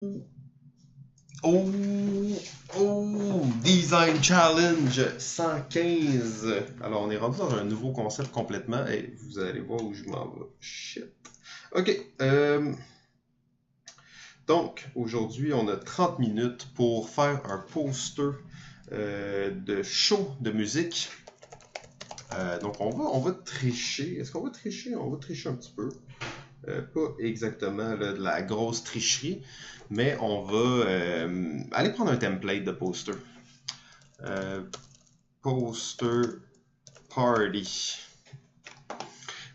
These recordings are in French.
Oh, oh, Design Challenge 115. Alors, on est rendu dans un nouveau concept complètement. Et vous allez voir où je m'en vais. Shit. Ok. Donc, aujourd'hui, on a 30 minutes pour faire un poster de show de musique. Donc, on va tricher. Est-ce qu'on va tricher? On va tricher un petit peu. Pas exactement là, de la grosse tricherie, mais on va aller prendre un template de poster. Euh, Poster party.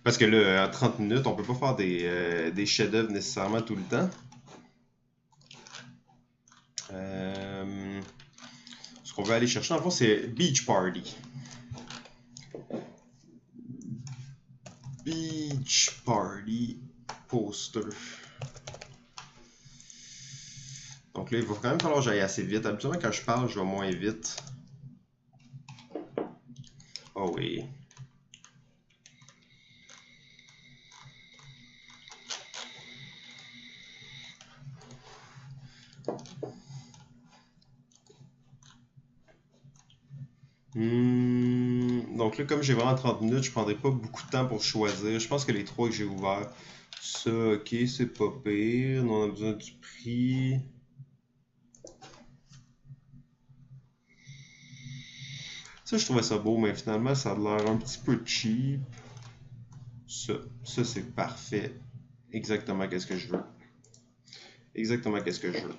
Parce que là, à 30 minutes, on peut pas faire des chefs-d'œuvre nécessairement tout le temps. Ce qu'on veut aller chercher, en fond, c'est beach party. Beach party poster. Donc là, il va quand même falloir que j'aille assez vite. Habituellement, quand je parle, je vais moins vite. Oh oui. Donc là, comme j'ai vraiment 30 minutes, je prendrai pas beaucoup de temps pour choisir. Je pense que les trois que j'ai ouverts, ça, ok, c'est pas pire. Nous, on a besoin du prix. Ça, je trouvais ça beau, mais finalement, ça a l'air un petit peu cheap. Ça c'est parfait. Exactement qu'est-ce que je veux. Exactement qu'est-ce que je veux.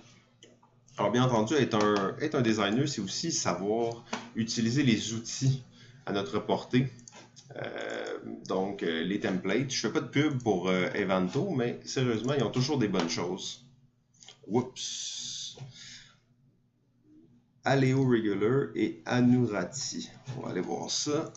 Alors, bien entendu, être un designer, c'est aussi savoir utiliser les outils à notre portée. Donc, les templates. Je fais pas de pub pour Evanto, mais sérieusement, ils ont toujours des bonnes choses. Oups. Aleo Regular et Anurati. On va aller voir ça.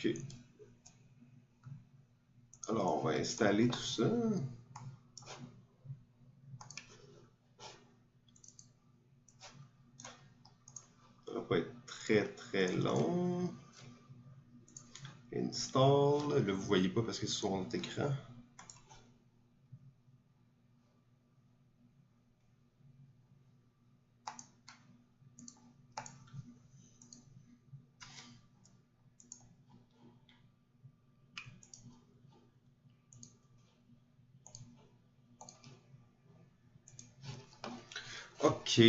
OK. Alors, on va installer tout ça. Ça va pas être très très long. Install. Là, vous voyez pas parce que c'est sur notre écran. OK.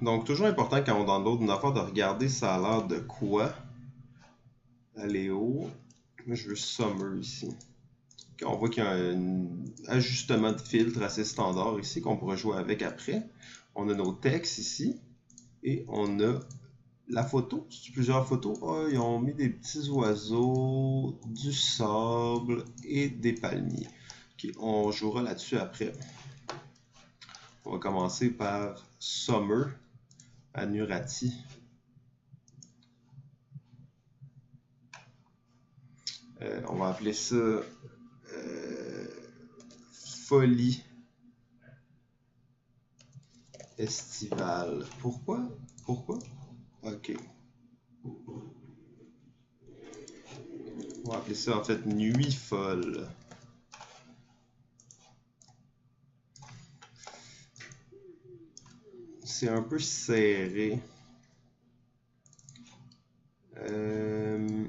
Donc, toujours important quand on download une affaire de regarder ça a l'air de quoi. Aléo. Moi, je veux Summer ici. On voit qu'il y a un ajustement de filtre assez standard ici qu'on pourrait jouer avec après. On a nos textes ici et on a la photo. C'est plusieurs photos. Ah, ils ont mis des petits oiseaux, du sable et des palmiers. Ok, on jouera là-dessus après. On va commencer par Summer à Nurati. On va appeler ça Folie estivale. Pourquoi? Pourquoi? Ok. On va appeler ça en fait Nuit folle. C'est un peu serré. Euh,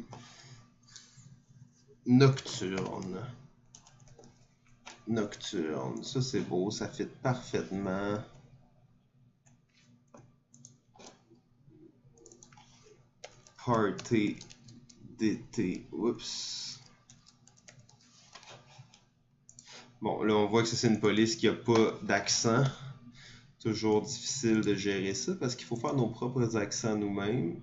Nocturne. Nocturne. Ça c'est beau, ça fit parfaitement. Party d'été. Oups. Bon, là on voit que c'est une police qui a pas d'accent. Toujours difficile de gérer ça parce qu'il faut faire nos propres accents nous-mêmes.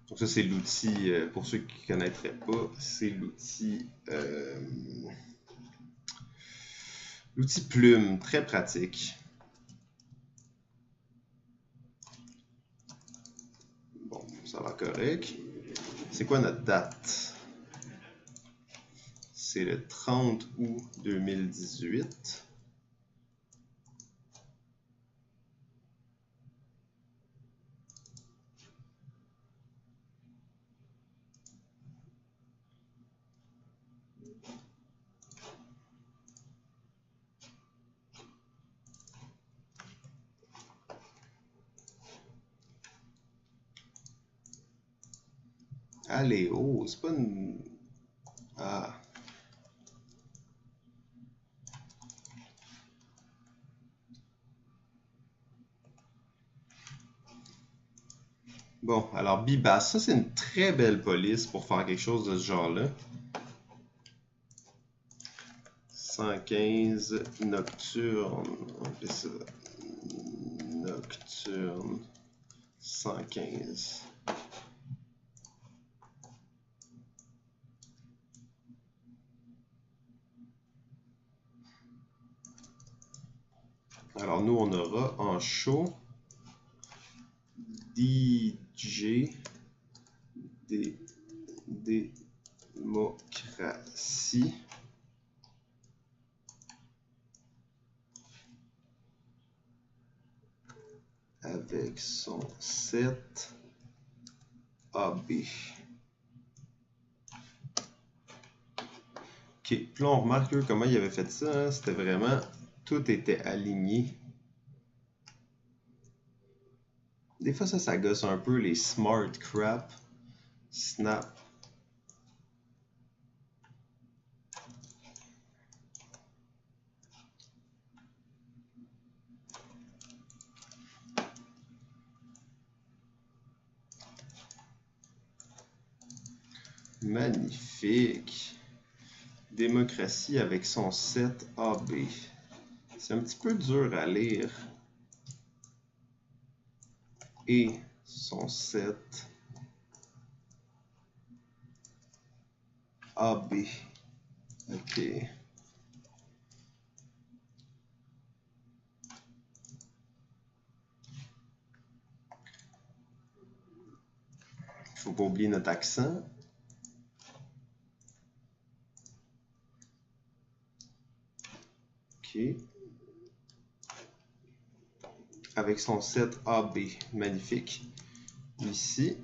Donc ça, c'est l'outil, pour ceux qui ne connaîtraient pas, c'est l'outil l'outil Plume, très pratique. Bon, ça va correct. C'est quoi notre date? C'est le 30 août 2018. Allez, oh, c'est pas une... Ah. Bon, alors Bibas, ça c'est une très belle police pour faire quelque chose de ce genre-là. 115 nocturne, on fait ça. Nocturne 115. Alors nous on aura en show DJ démocratie avec son set AB. Ok, puis là on remarque comment il avait fait ça, hein? C'était vraiment, tout était aligné. Des fois ça gosse un peu les smart crap. Snap. Magnifique. Démocratie avec son set AB. C'est un petit peu dur à lire. Et son set AB. Ok. Faut pas oublier notre accent. Ok. Avec son set AB. Magnifique. Ici.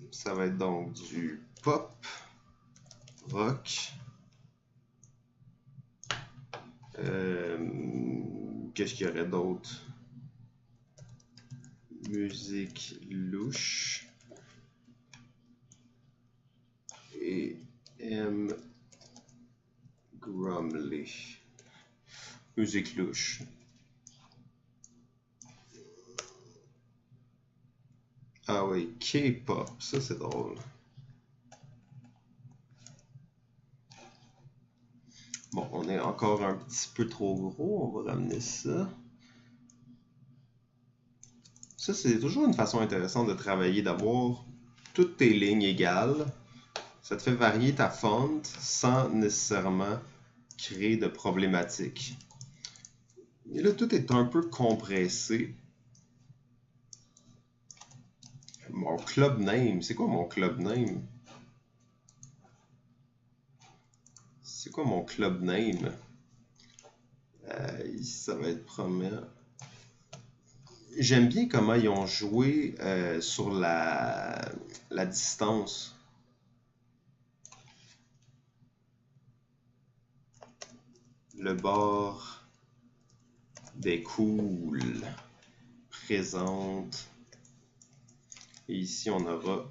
Ça va être donc du pop, rock. Qu'est-ce qu'il y aurait d'autre? Musique louche. Et M. Grumley. Musique louche. Ah oui, K-pop, ça c'est drôle. Bon, on est encore un petit peu trop gros, on va ramener ça. Ça, c'est toujours une façon intéressante de travailler, d'avoir toutes tes lignes égales. Ça te fait varier ta font sans nécessairement créer de problématiques. Et là, tout est un peu compressé. Mon club name, c'est quoi mon club name? C'est quoi mon club name? Ça va être prometteur. J'aime bien comment ils ont joué sur la distance. Le bord des cool présente. Et ici, on aura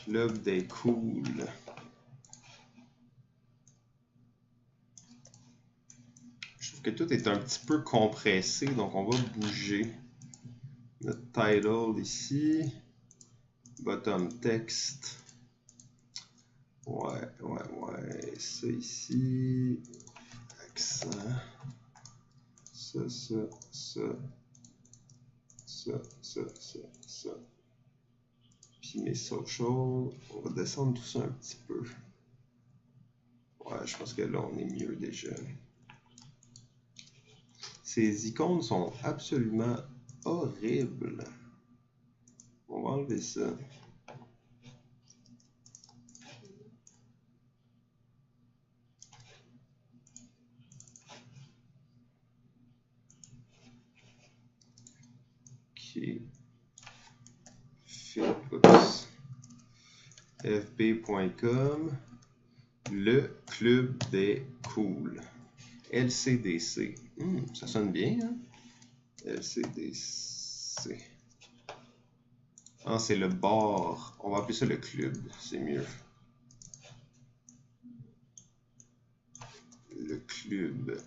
Club des cools. Je trouve que tout est un petit peu compressé, donc on va bouger notre title ici. Bottom text. Ouais. Ça ici. Accent. Ça. Puis mes social. On va descendre tout ça un petit peu. Ouais, je pense que là, on est mieux déjà. Ces icônes sont absolument horribles. On va enlever ça. fb.com, le club des cools. LCDC. Ça sonne bien, hein? LCDC. Ah, c'est le bar. On va appeler ça le club. C'est mieux. Le club.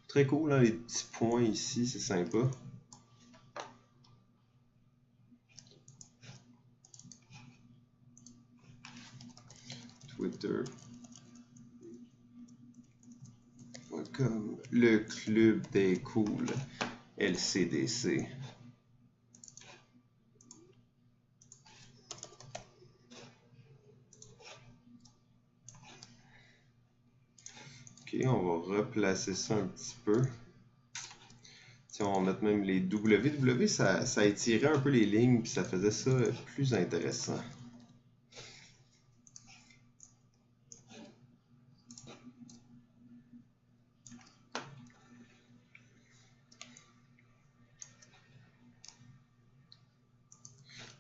Très cool, hein, les petits points ici, c'est sympa. Twitter.com, le club des cools, LCDC. Ok, on va replacer ça un petit peu. Tiens, on va mettre même les WW, ça étirait un peu les lignes, puis ça faisait ça plus intéressant.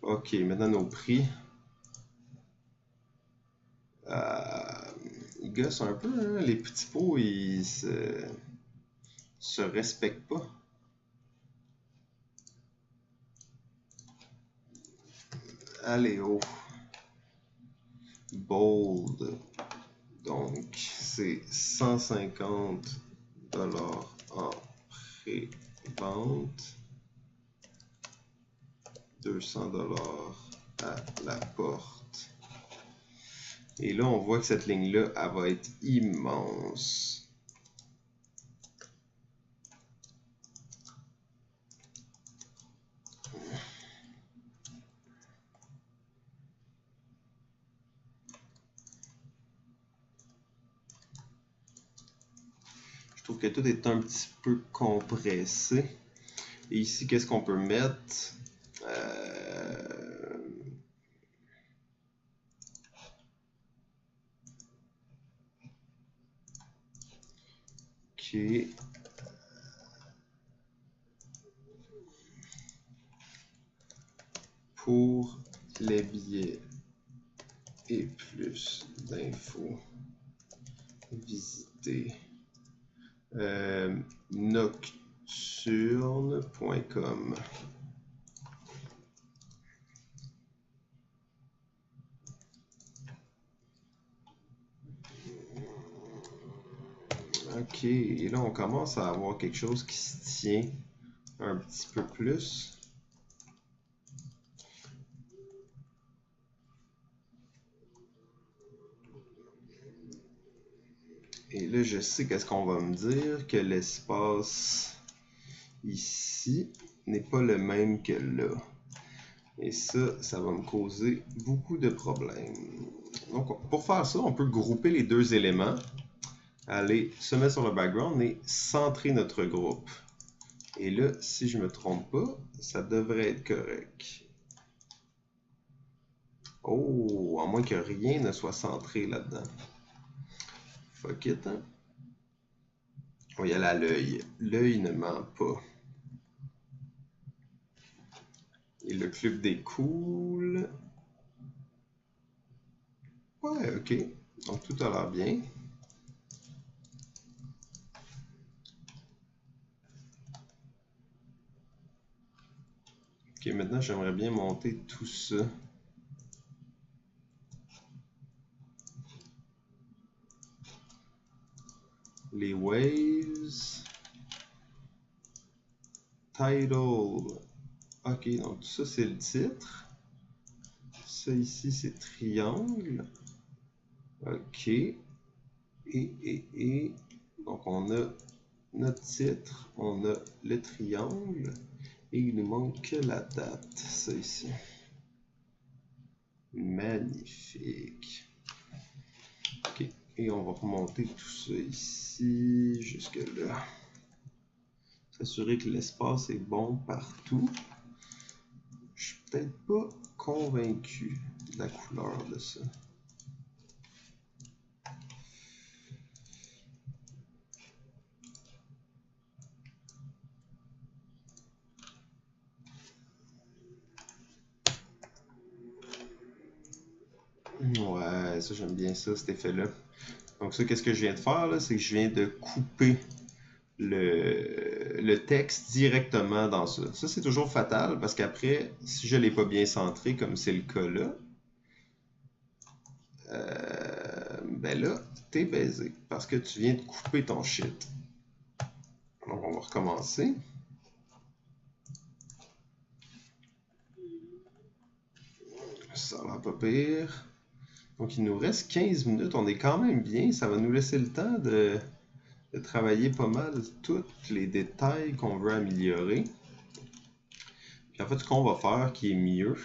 Ok, maintenant nos prix. Ils gossent un peu, hein? Les petits pots, ils se respectent pas. Allez, oh. Bold. Donc, c'est 150 $ en pré-vente. 200 $ à la porte. Et là, on voit que cette ligne-là, elle va être immense. Je trouve que tout est un petit peu compressé. Et ici, qu'est-ce qu'on peut mettre? Ok. Pour les billets et plus d'infos, visitez nocturne.com. Ok, et là on commence à avoir quelque chose qui se tient un petit peu plus. Et là je sais qu'est-ce qu'on va me dire, que l'espace ici n'est pas le même que là. Et ça va me causer beaucoup de problèmes. Donc pour faire ça, on peut grouper les deux éléments. Aller se mettre sur le background et centrer notre groupe. Et là, si je ne me trompe pas, ça devrait être correct. Oh, à moins que rien ne soit centré là-dedans. Fuck it, hein? On va y aller à l'œil. L'œil ne ment pas. Et le club des cools. Ouais, ok. Donc tout a l'air bien. Ok, maintenant j'aimerais bien monter tout ça. Les waves. Title. Ok, donc tout ça c'est le titre. Ça ici c'est triangle. Ok. Et. Donc on a notre titre, on a le triangle. Et il nous manque que la date. Ça ici. Magnifique. Ok. Et on va remonter tout ça ici jusque là. S'assurer que l'espace est bon partout. Je suis peut-être pas convaincu de la couleur de ça. Ouais, ça j'aime bien ça, cet effet-là. Donc ça, qu'est-ce que je viens de faire là? C'est que je viens de couper le texte directement dans ça. Ça, c'est toujours fatal parce qu'après, si je ne l'ai pas bien centré, comme c'est le cas là, ben là, t'es baisé parce que tu viens de couper ton shit. Donc, on va recommencer. Ça va pas pire. Donc, il nous reste 15 minutes. On est quand même bien. Ça va nous laisser le temps de travailler pas mal tous les détails qu'on veut améliorer. Puis en fait, ce qu'on va faire qui est mieux,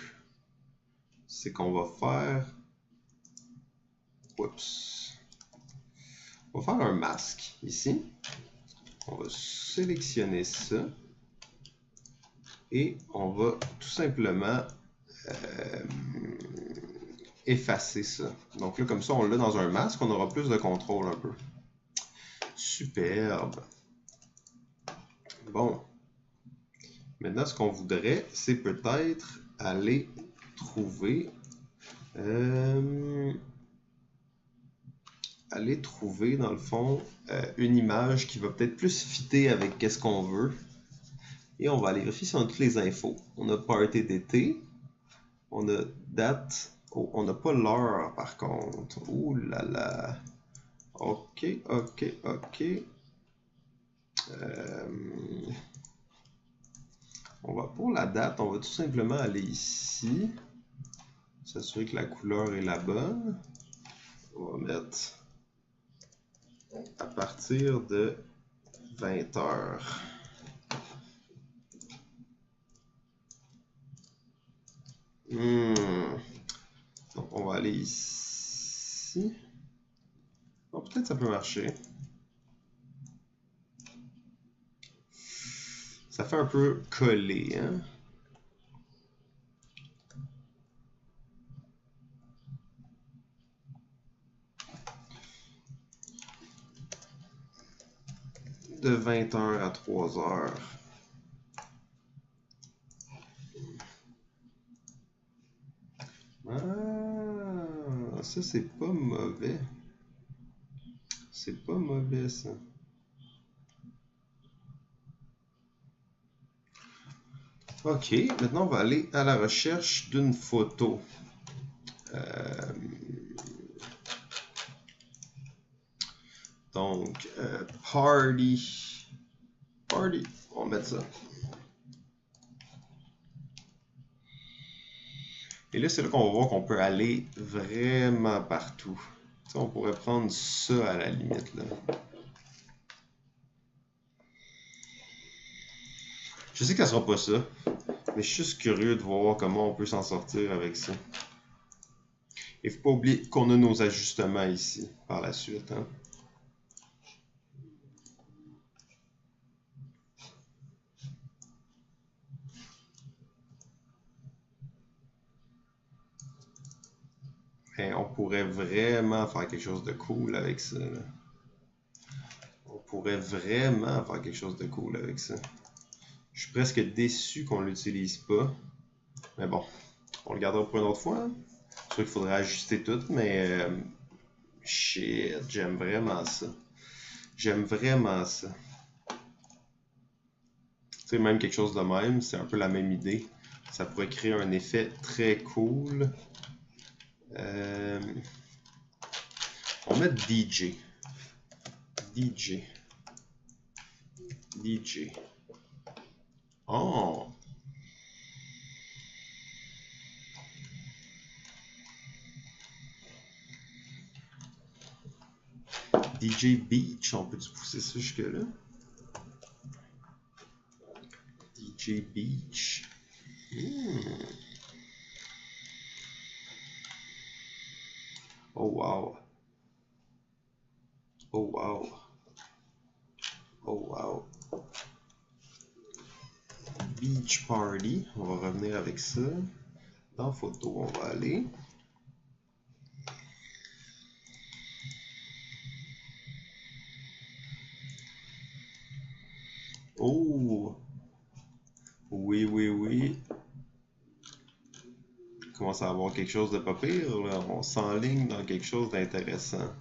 c'est qu'on va faire... Oups. On va faire un masque ici. On va sélectionner ça. Et on va tout simplement effacer ça. Donc là, comme ça, on l'a dans un masque, on aura plus de contrôle un peu. Superbe. Bon. Maintenant, ce qu'on voudrait, c'est peut-être aller trouver... aller trouver, dans le fond, une image qui va peut-être plus fitter avec qu'est-ce qu'on veut. Et on va aller vérifier si on a toutes les infos. On a party d'été. On a date. Oh, on n'a pas l'heure, par contre. Ouh là là. Ok, ok, ok. On va pour la date, on va tout simplement aller ici. S'assurer que la couleur est la bonne. On va mettre à partir de 20h. Donc on va aller ici. Bon, peut-être ça peut marcher. Ça fait un peu collé, hein? De 20h à 3h. Ah, ça c'est pas mauvais. C'est pas mauvais ça. Ok, maintenant on va aller à la recherche d'une photo. Donc, party. On va mettre ça. Et là, c'est là qu'on va voir qu'on peut aller vraiment partout. T'sais, on pourrait prendre ça à la limite, là. Je sais que ça sera pas ça, mais je suis juste curieux de voir comment on peut s'en sortir avec ça. Il faut pas oublier qu'on a nos ajustements ici, par la suite, hein. Mais on pourrait vraiment faire quelque chose de cool avec ça, là. On pourrait vraiment faire quelque chose de cool avec ça. Je suis presque déçu qu'on l'utilise pas. Mais bon, on le gardera pour une autre fois. C'est sûr qu'il faudrait ajuster tout, mais... shit, j'aime vraiment ça. J'aime vraiment ça. Tu sais, même quelque chose de même, c'est un peu la même idée. Ça pourrait créer un effet très cool. On met DJ. DJ. DJ. Oh! DJ Beach, on peut-tu pousser ça jusque-là? DJ Beach. Oh wow. Oh wow. Oh wow. Beach Party. On va revenir avec ça. Dans photo, on va aller. Oh! Oui, oui, oui. On commence à avoir quelque chose de pas pire, là. On s'enligne dans quelque chose d'intéressant.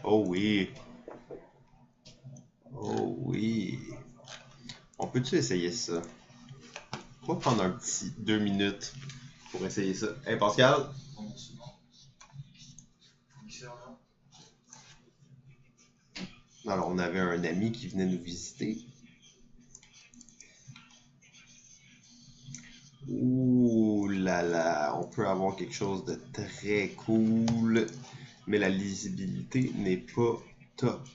Oh oui. Oh oui. On peut-tu essayer ça? On va prendre un petit 2 minutes pour essayer ça. Hey Pascal! Alors, on avait un ami qui venait nous visiter. Ouh là là, on peut avoir quelque chose de très cool, mais la lisibilité n'est pas top.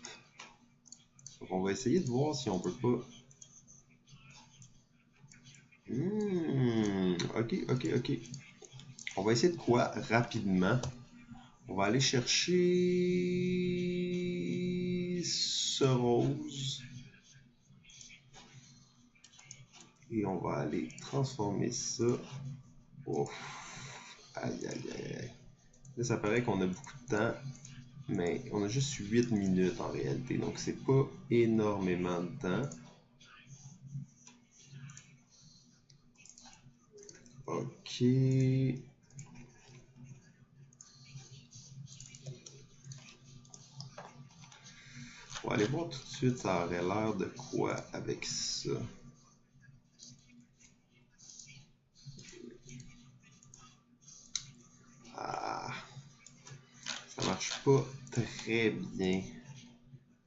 Donc, on va essayer de voir si on peut pas... Ok, ok, ok. On va essayer de quoi rapidement? On va aller chercher ce rose. Et on va aller transformer ça. Ouf. Aïe, aïe, aïe. Là, ça paraît qu'on a beaucoup de temps, mais on a juste 8 minutes en réalité, donc c'est pas énormément de temps. Ok. On va aller voir tout de suite, ça aurait l'air de quoi avec ça. Ah, ça marche pas très bien.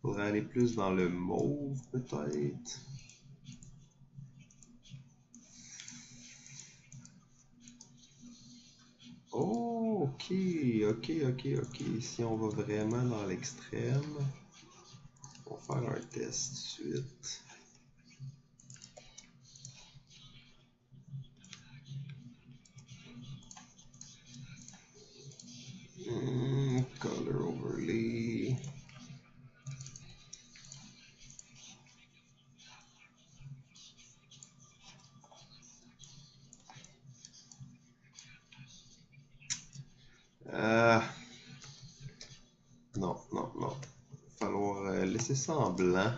Faudrait aller plus dans le mauve peut-être. Oh, ok, ok, ok, ok. Si on va vraiment dans l'extrême, on va faire un test tout de suite. Color overlay. Non, non, non. Il va falloir laisser ça en blanc.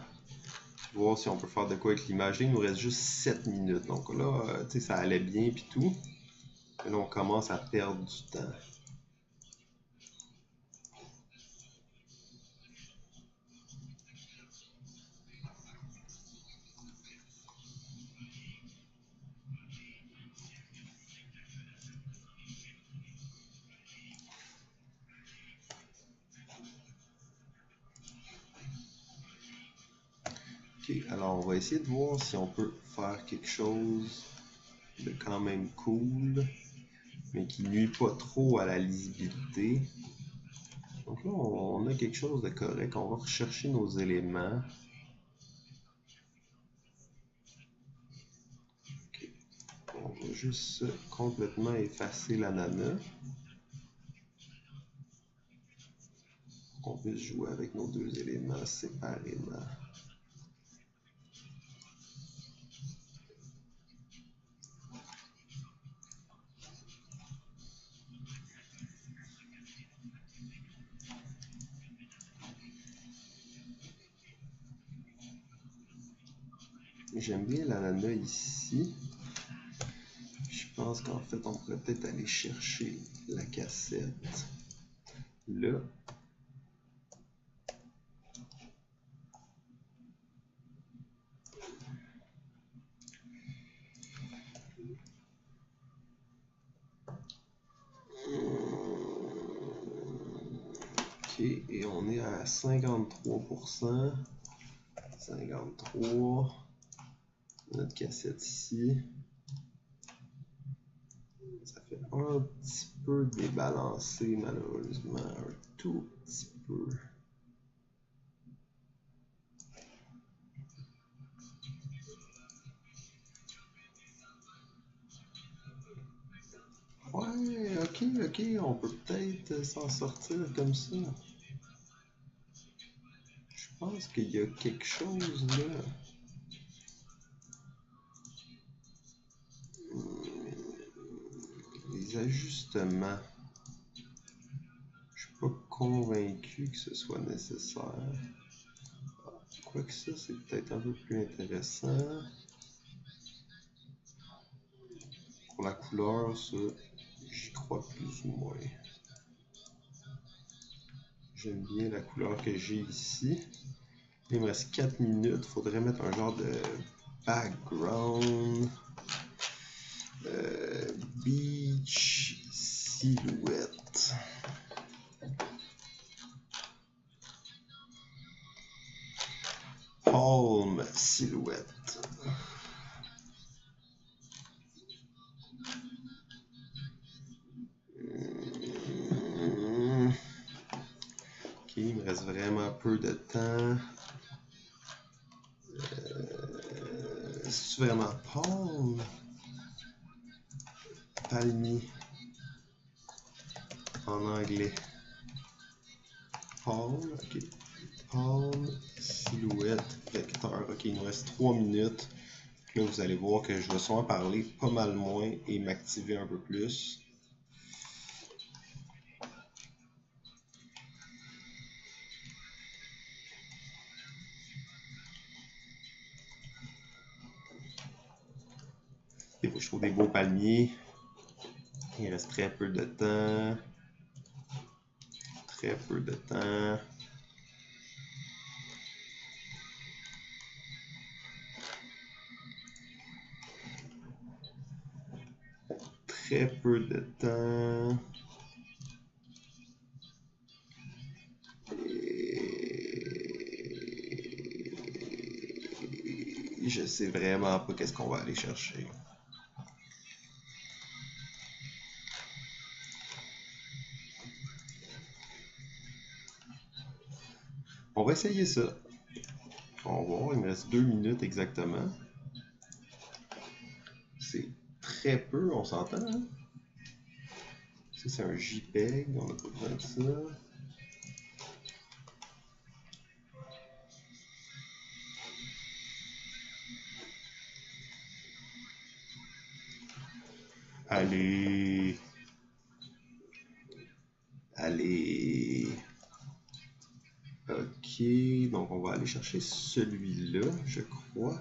Voir si on peut faire de quoi avec l'image. Il nous reste juste 7 minutes. Donc là, tu sais, ça allait bien puis tout. Mais là, on commence à perdre du temps. Ok, alors on va essayer de voir si on peut faire quelque chose de quand même cool, mais qui nuit pas trop à la lisibilité. Donc là, on a quelque chose de correct. On va rechercher nos éléments. Okay. On va juste complètement effacer l'ananas. On puisse jouer avec nos deux éléments séparément. J'aime bien l'ananas ici. Je pense qu'en fait, on pourrait peut-être aller chercher la cassette là. Ok, et on est à 53%. 53. Notre cassette ici. Ça fait un petit peu débalancé malheureusement. Un tout petit peu. Ouais, ok, on peut peut-être s'en sortir comme ça. Je pense qu'il y a quelque chose là. Les ajustements. Je suis pas convaincu que ce soit nécessaire. Quoique ça, c'est peut-être un peu plus intéressant. Pour la couleur, ça, j'y crois plus ou moins. J'aime bien la couleur que j'ai ici. Il me reste 4 minutes. Faudrait mettre un genre de background. Beach silhouette. Palm silhouette. Ok, il me reste vraiment peu de temps. C'est vraiment palm? Palmier. En anglais. Palm, ok. Palm, silhouette, vecteur. Ok, il nous reste 3 minutes. Là, vous allez voir que je vais sûrement parler pas mal moins et m'activer un peu plus. Et je trouve des beaux palmiers. Il reste très peu de temps. Très peu de temps. Très peu de temps. Et je sais vraiment pas qu'est-ce qu'on va aller chercher. On va essayer ça. On va voir, il me reste 2 minutes exactement. C'est très peu, on s'entend. Hein? Ça, c'est un JPEG, on n'a pas besoin de ça. Allez. Allez. Ok, donc on va aller chercher celui-là, je crois.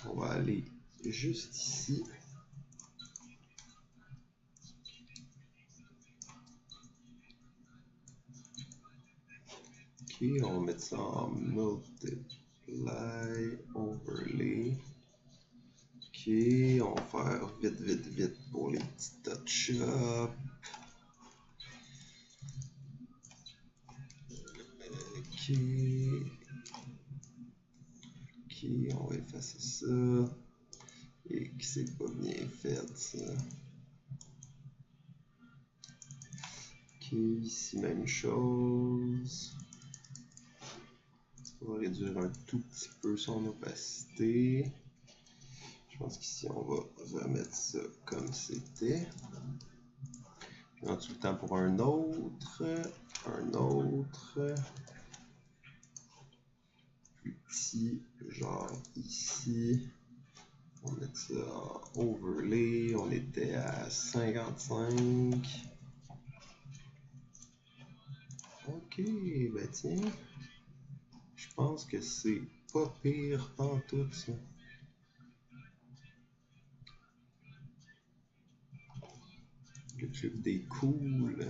On va aller juste ici. Ok, on va mettre ça en multiply, overlay. Ok, on va faire vite pour les petits touch-up. Ok. Ok, on va effacer ça. Et que c'est pas bien fait ça. Ok, ici même chose. On va réduire un tout petit peu son opacité. Je pense qu'ici on va remettre ça comme c'était. En tout le temps pour un autre. Plus petit, genre ici. On va mettre ça en overlay. On était à 55. Ok, ben tiens. Je pense que c'est pas pire en tout ça. Le club des cools.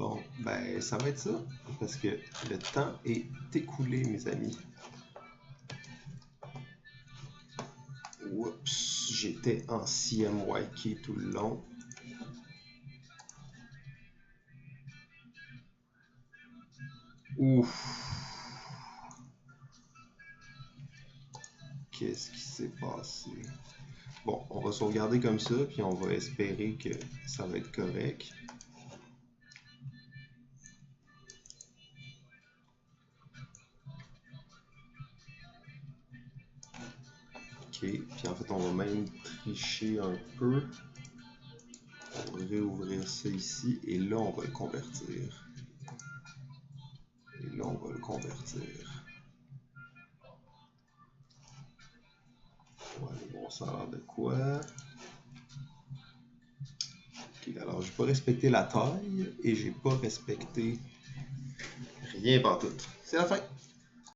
Bon, ben ça va être ça, parce que le temps est écoulé, mes amis. Oups, j'étais en CMYK tout le long. Ouf. Qu'est-ce qui s'est passé? Bon, on va sauvegarder comme ça, puis on va espérer que ça va être correct. Ok, puis en fait, on va même tricher un peu. On va réouvrir ça ici, et là, on va le convertir. Et là, on va le convertir. Ouais, bon, ça a l'air de quoi? Ok, alors j'ai pas respecté la taille, et j'ai pas respecté rien partout. C'est la fin!